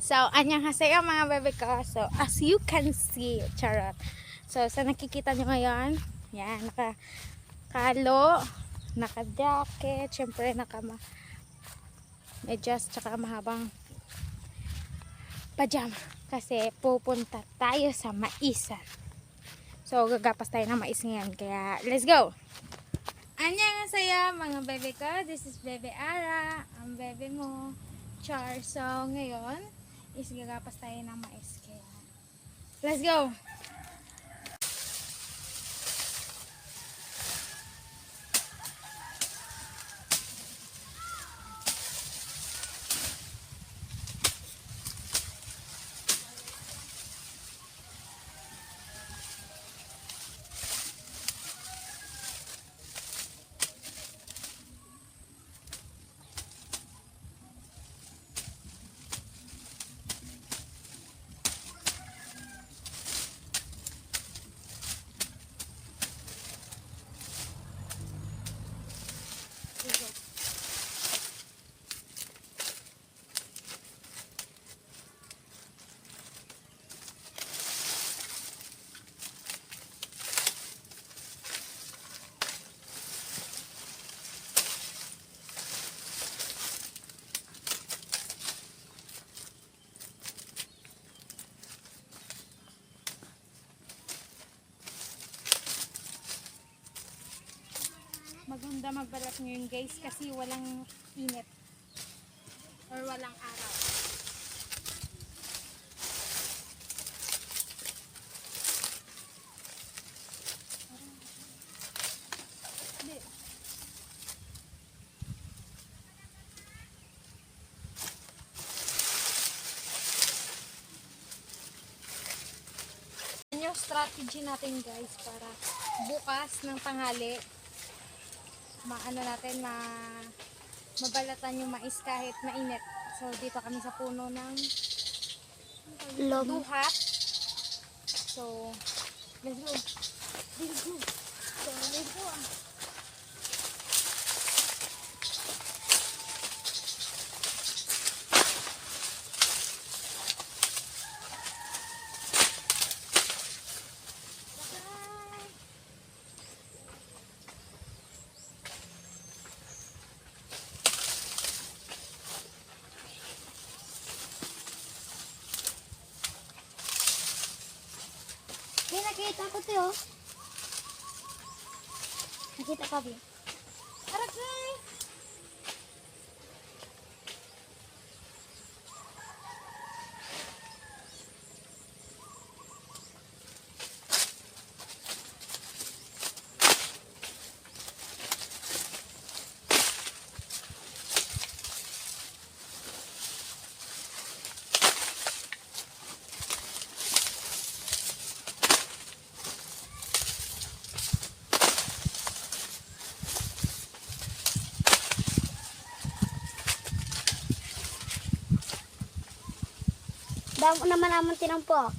So, annyeonghaseyo mga bebe ko. So, as you can see, charot. So, sa nakikita nyo ngayon, yan, nakakalo, naka-jacket, syempre medyas, tsaka mahabang pajama. Kasi pupunta tayo sa maisan. So, gagapas tayo ng mais ngayon. Kaya, let's go! Annyeonghaseyo mga bebe ko. This is Bebe Ara, ang bebe mo. Char. So, ngayon, is gagapas tayo ng mais. Kaya, let's go! Maganda magbalat ngayon guys kasi walang init or walang araw. Yan yung strategy natin guys para bukas ng tanghali mabalatan yung mais kahit mainit. So dito kami sa puno ng duhat. So let's go. Let's go. So let's go. May nakita ko tiyo. Nakita ka ba? Arakay! Damo naman naman tinampok.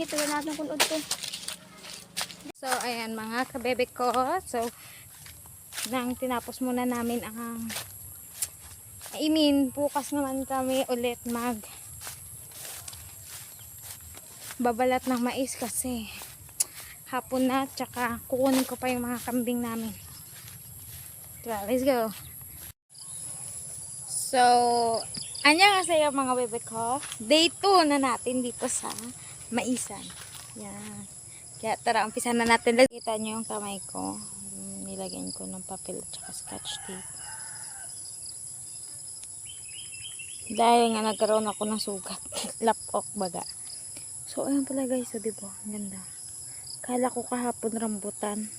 mainit na natin kung udto. So, ayan mga kabebe ko. So, nang tinapos muna namin ang bukas naman kami ulit babalat ng mais kasi hapon na, tsaka kukunin ko pa yung mga kambing namin. Tara, let's go. So, annyeonghaseyo mga bebe ko. Day 2 na natin dito sa maisan. Yan. Kaya tara, umpisa na natin. Kita nyo yung kamay ko. Nilagyan ko ng papel at saka scotch tape. Dahil nga nagkaroon ako ng sugat. Lapok baga. So, ayan pala guys. So, diba? Ang ganda. Kala ko kahapon rambutan.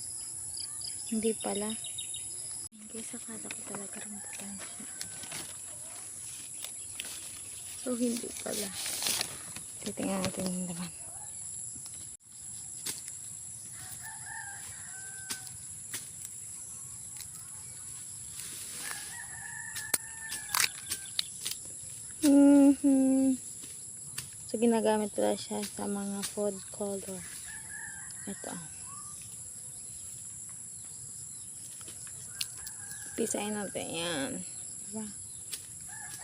Hindi pala. Guys, akala ko talaga rambutan siya. So, hindi pala. Titingnan natin yung naman. So, ginagamit pala siya sa mga food color. Ito. Pisain natin yan. Diba?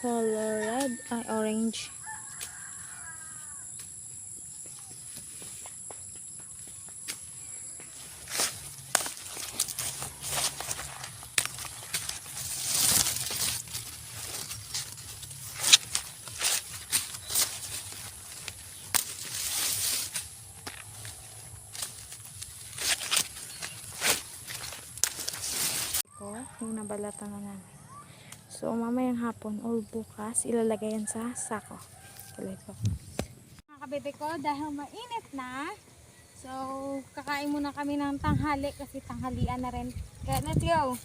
Color red, ay orange. Yung nabalatan na namin. So, mamayang hapon o bukas, ilalagay yan sa sako. Kalit ko. Mga kabebe ko, dahil mainit na, so, kakain muna kami ng tanghali kasi tanghalian na rin. Kaya, let's go!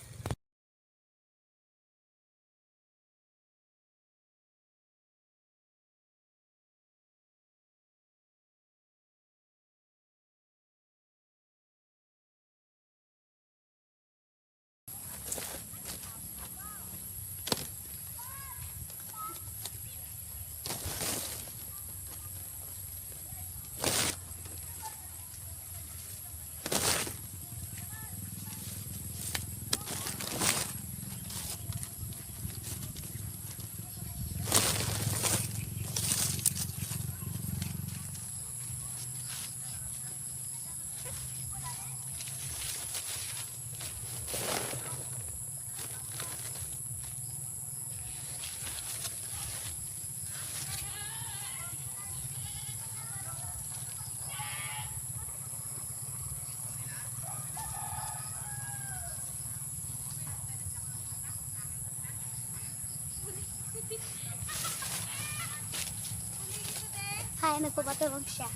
Hay, nagpapatulog siya.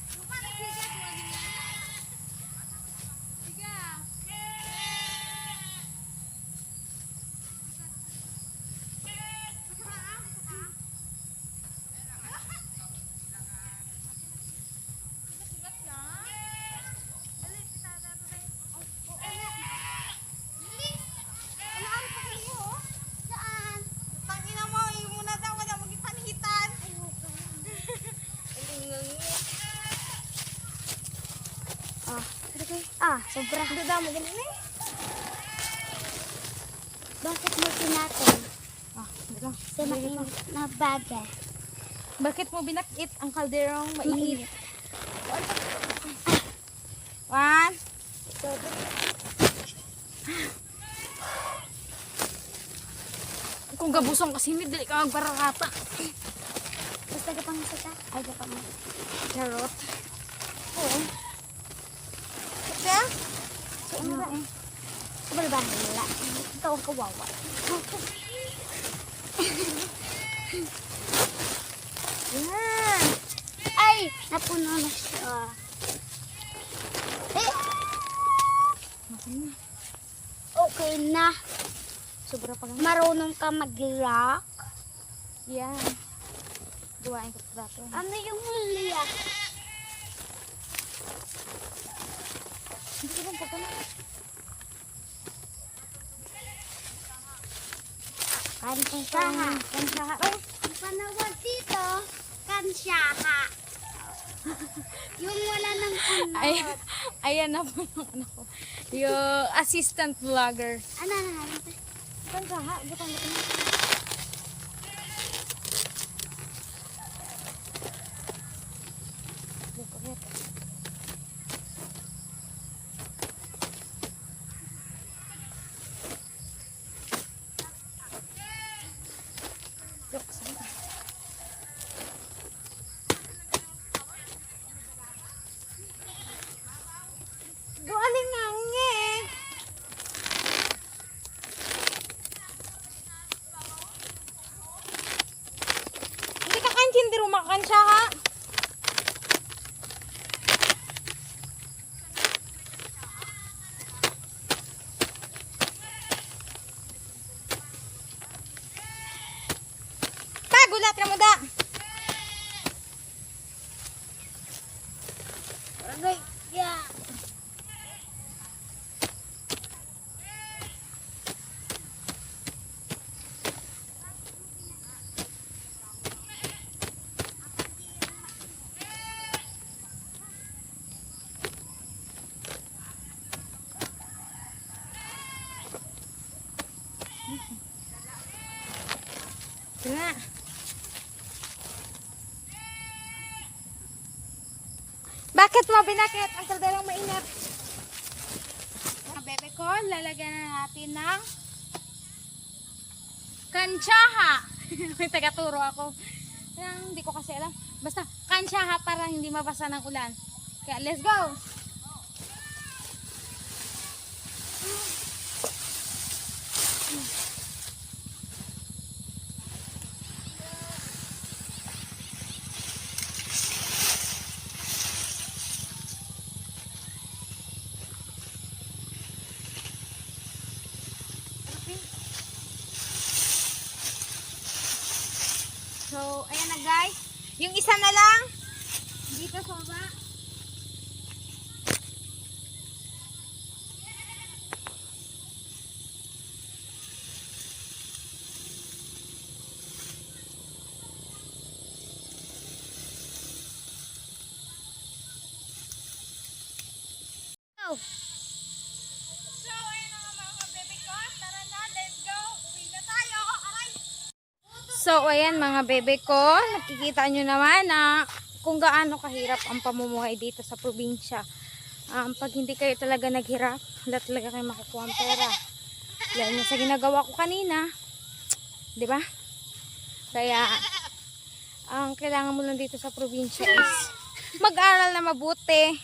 Sobrang dada mo ganun eh. Bakit mo pinatay? Dito. Sa mainit na bagay. Bakit mo binakit ang kalderong mainit? One. Kung gabusong kasi hindi, dili ka magbararata. Basta ka pang sata. Ay, ka pang Charot. oo. Kaya? So, ano ba eh? Sabal ba nila? Ikaw ang kawawa. Yan. Ay! Napuno na siya. Eh! Okay na. Okay na. Sobra pa lang. Marunong ka mag-lock. Yan. Gawain ko pa dito. Ano yung huli ah? Hindi ko lang pagkana. Kansyaha. Kansyaha. Ang panawag dito, kansyaha. Yung wala ng ano. Ay, ayan na po yung ano ko. Yung assistant vlogger. Ano na natin? Saan ka ha? Butang. Doaling nga nge. Hindi ka kanchin, di rumakan siya ha. Pagulat ka mo da. Aray, yeah. Nga. Bakit mo binakit ang kalderong mainit? Mga bebe ko, lalagyan na natin ng kansyaha. May tagaturo ako. Hindi ko kasi alam. Basta kansyaha para hindi mabasa ng ulan. Kaya let's go! So, ayan na guys. Yung isa na lang. Dito sa baba. Oh. So, ayan na nga mga bebe ko. Tara na, let's go. Uwi na tayo. Aray! So, ayan mga bebe ko. Nakikita nyo naman na kung gaano kahirap ang pamumuhay dito sa probinsya. Pag hindi kayo talaga naghirap, wala talaga kayo makukuha ang pera. Yan yung sa ginagawa ko kanina. 'Di ba? Kaya, ang kailangan mo lang dito sa probinsya is mag-aral na mabuti.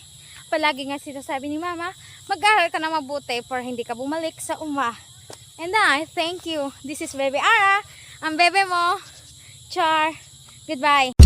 Palagi nga sinasabi ni mama, mag-aral ka na mabuti para hindi ka bumalik sa uma. And I thank you. This is Bebe Ara. Ang bebe mo. Char. Goodbye.